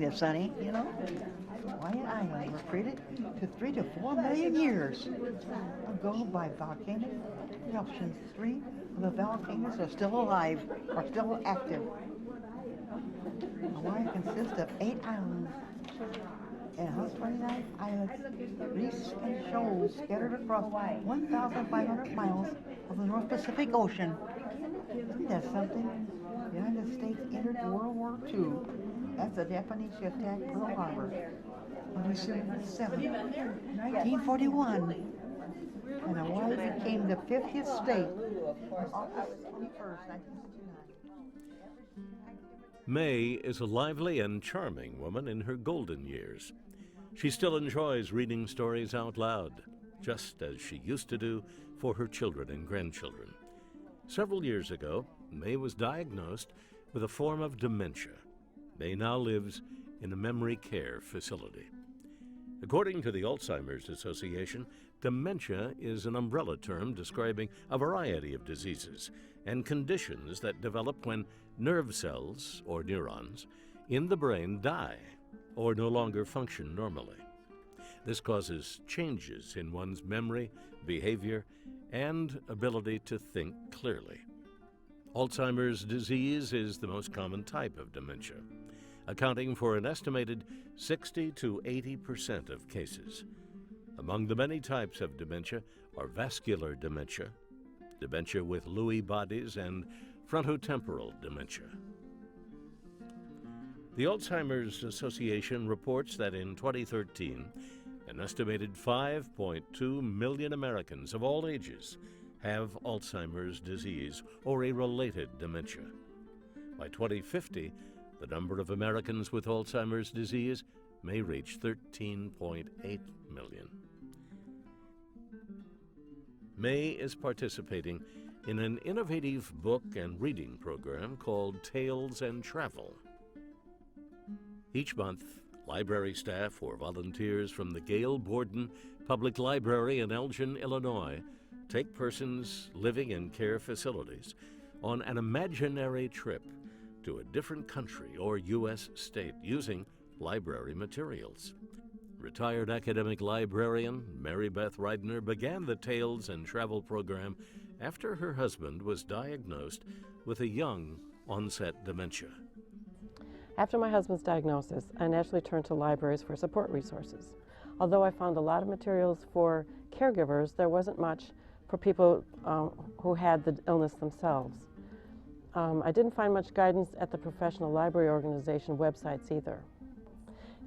dementia, Sonny, you know. Hawaiian Islands were created to 3 to 4 million years ago by volcanic eruptions. 3 of the volcanoes are still alive, are still active. Hawaii consists of 8 islands and 129 islets, reefs, and shoals scattered across 1,500 miles of the North Pacific Ocean. Isn't that something? The United States entered World War II as the Japanese attacked Pearl Harbor on December 7, 1941, and Hawaii became the 50th state on August 21st, 1969. May is a lively and charming woman in her golden years. She still enjoys reading stories out loud, just as she used to do for her children and grandchildren. Several years ago, May was diagnosed with a form of dementia. May now lives in a memory care facility. According to the Alzheimer's Association, dementia is an umbrella term describing a variety of diseases and conditions that develop when nerve cells, or neurons, in the brain die or no longer function normally. This causes changes in one's memory, behavior, and ability to think clearly. Alzheimer's disease is the most common type of dementia, accounting for an estimated 60 to 80% of cases. Among the many types of dementia are vascular dementia, dementia with Lewy bodies, and frontotemporal dementia. The Alzheimer's Association reports that in 2013, an estimated 5.2 million Americans of all ages have Alzheimer's disease or a related dementia. By 2050, the number of Americans with Alzheimer's disease may reach 13.8 million. May is participating in an innovative book and reading program called Tales and Travel. Each month, library staff or volunteers from the Gail Borden Public Library in Elgin, Illinois, take persons living in care facilities on an imaginary trip to a different country or U.S. state using library materials. Retired academic librarian Mary Beth Reidner began the Tales and Travel program after her husband was diagnosed with a young onset dementia. After my husband's diagnosis, I naturally turned to libraries for support resources. Although I found a lot of materials for caregivers, there wasn't much for people who had the illness themselves. I didn't find much guidance at the professional library organization websites either.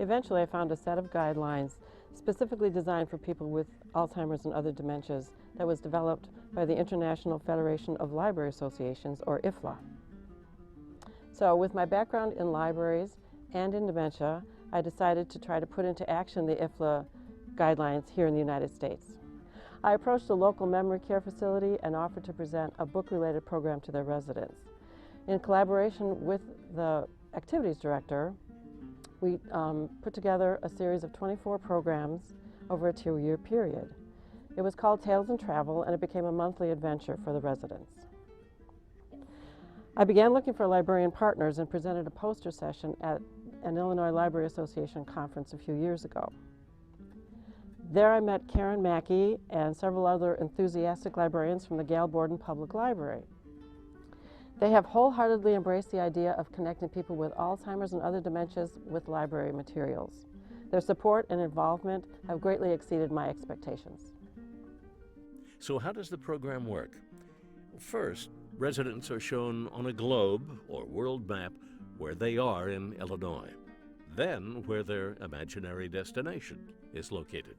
Eventually, I found a set of guidelines specifically designed for people with Alzheimer's and other dementias that was developed by the International Federation of Library Associations, or IFLA. So with my background in libraries and in dementia, I decided to try to put into action the IFLA guidelines here in the United States. I approached a local memory care facility and offered to present a book-related program to their residents. In collaboration with the activities director, we put together a series of 24 programs over a 2-year period. It was called Tales and Travel, and it became a monthly adventure for the residents. I began looking for librarian partners and presented a poster session at an Illinois Library Association conference a few years ago. There I met Karen Mackey and several other enthusiastic librarians from the Gail Borden Public Library. They have wholeheartedly embraced the idea of connecting people with Alzheimer's and other dementias with library materials. Their support and involvement have greatly exceeded my expectations. So how does the program work? First, residents are shown on a globe or world map where they are in Illinois, then where their imaginary destination is located.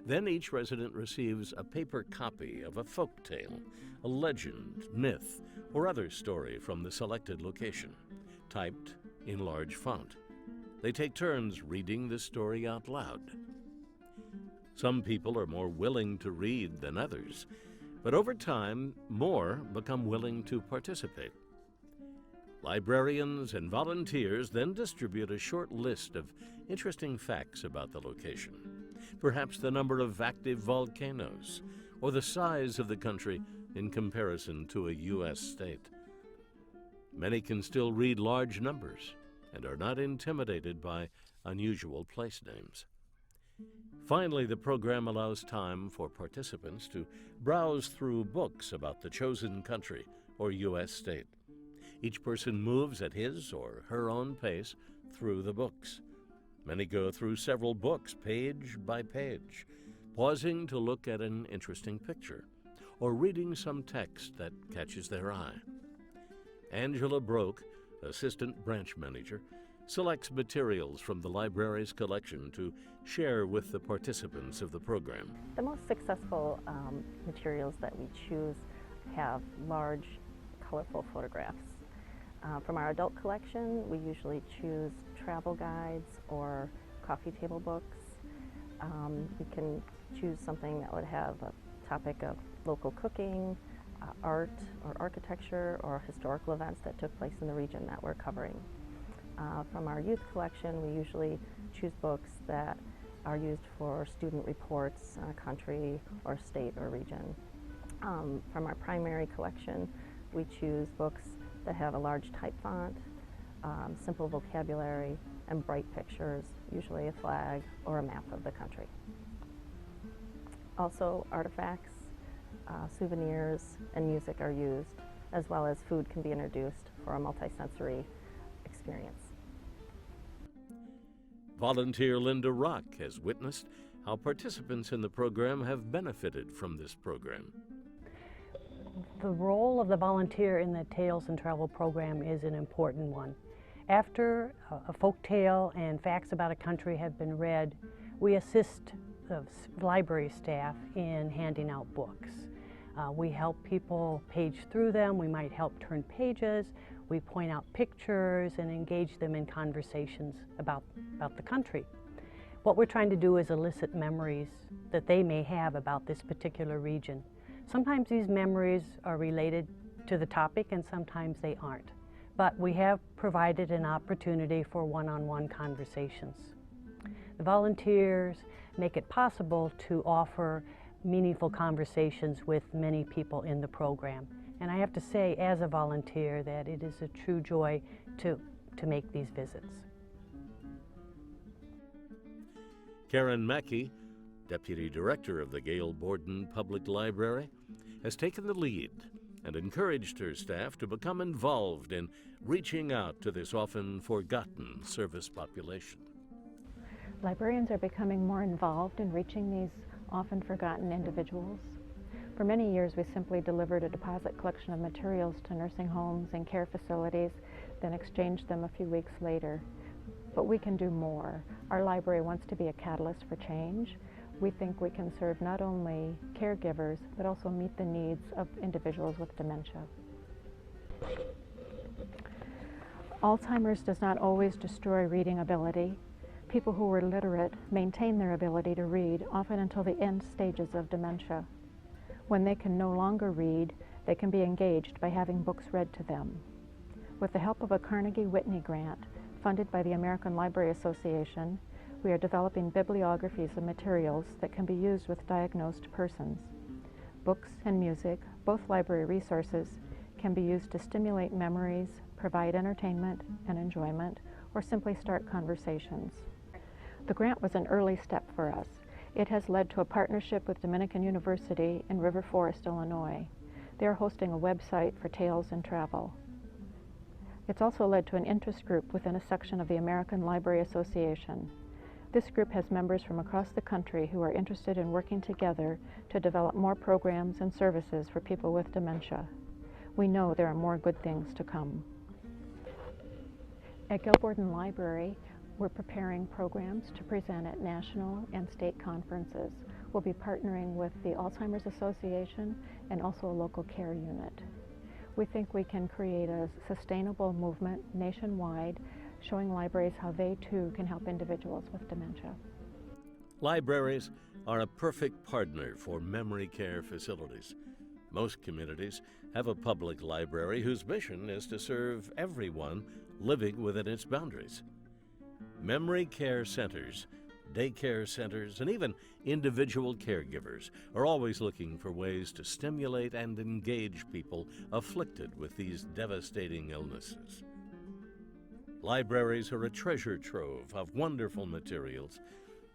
Then each resident receives a paper copy of a folktale, a legend, myth, or other story from the selected location, typed in large font. They take turns reading the story out loud. Some people are more willing to read than others, but over time, more become willing to participate. Librarians and volunteers then distribute a short list of interesting facts about the location, perhaps the number of active volcanoes, or the size of the country in comparison to a U.S. state. Many can still read large numbers, and are not intimidated by unusual place names. Finally, the program allows time for participants to browse through books about the chosen country or U.S. state. Each person moves at his or her own pace through the books. Many go through several books, page by page, pausing to look at an interesting picture or reading some text that catches their eye. Angela Broke, assistant branch manager, selects materials from the library's collection to share with the participants of the program. The most successful materials that we choose have large, colorful photographs. From our adult collection, we usually choose travel guides or coffee table books. We can choose something that would have a topic of local cooking, art or architecture, or historical events that took place in the region that we're covering. From our youth collection, we usually choose books that are used for student reports on a country or state or region. From our primary collection, we choose books that have a large type font, simple vocabulary, and bright pictures, usually a flag or a map of the country. Also, artifacts, souvenirs, and music are used, as well as food can be introduced for a multisensory experience. Volunteer Linda Rock has witnessed how participants in the program have benefited from this program. The role of the volunteer in the Tales and Travel program is an important one. After a folk tale and facts about a country have been read, we assist the library staff in handing out books. We help people page through them. We might help turn pages. We point out pictures and engage them in conversations about the country. What we're trying to do is elicit memories that they may have about this particular region. Sometimes these memories are related to the topic and sometimes they aren't. But we have provided an opportunity for one-on-one conversations. The volunteers make it possible to offer meaningful conversations with many people in the program. And I have to say, as a volunteer, that it is a true joy to make these visits. Karen Mackey, Deputy Director of the Gail Borden Public Library, has taken the lead and encouraged her staff to become involved in reaching out to this often forgotten service population. Librarians are becoming more involved in reaching these often forgotten individuals. For many years, we simply delivered a deposit collection of materials to nursing homes and care facilities, then exchanged them a few weeks later. But we can do more. Our library wants to be a catalyst for change. We think we can serve not only caregivers, but also meet the needs of individuals with dementia. Alzheimer's does not always destroy reading ability. People who were literate maintain their ability to read, often until the end stages of dementia. When they can no longer read, they can be engaged by having books read to them. With the help of a Carnegie Whitney grant, funded by the American Library Association, we are developing bibliographies of materials that can be used with diagnosed persons. Books and music, both library resources, can be used to stimulate memories, provide entertainment and enjoyment, or simply start conversations. The grant was an early step for us. It has led to a partnership with Dominican University in River Forest, Illinois. They are hosting a website for Tales and Travel. It's also led to an interest group within a section of the American Library Association. This group has members from across the country who are interested in working together to develop more programs and services for people with dementia. We know there are more good things to come. At Gail Borden Library, we're preparing programs to present at national and state conferences. We'll be partnering with the Alzheimer's Association and also a local care unit. We think we can create a sustainable movement nationwide, showing libraries how they too can help individuals with dementia. Libraries are a perfect partner for memory care facilities. Most communities have a public library whose mission is to serve everyone living within its boundaries. Memory care centers, daycare centers, and even individual caregivers are always looking for ways to stimulate and engage people afflicted with these devastating illnesses. Libraries are a treasure trove of wonderful materials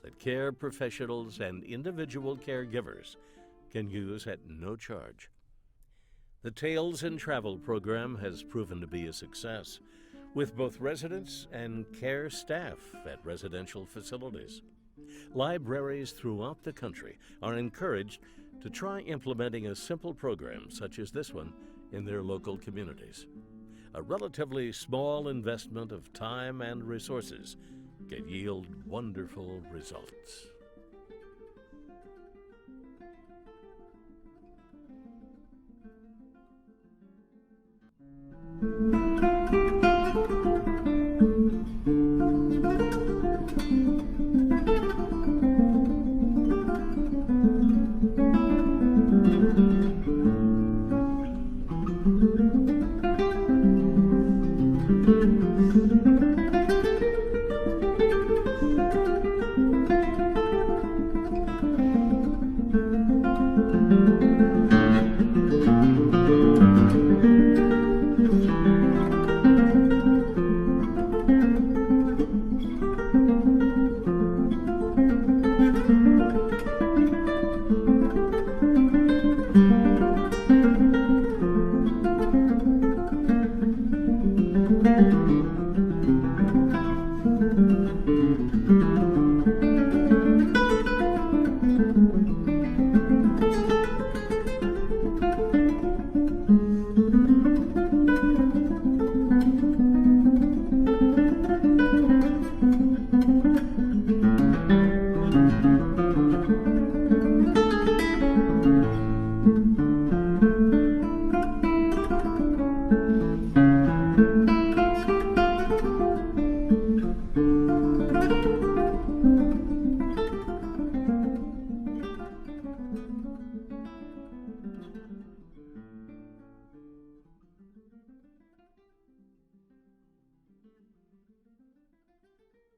that care professionals and individual caregivers can use at no charge. The Tales and Travel program has proven to be a success, with both residents and care staff at residential facilities. Libraries throughout the country are encouraged to try implementing a simple program such as this one in their local communities. A relatively small investment of time and resources can yield wonderful results.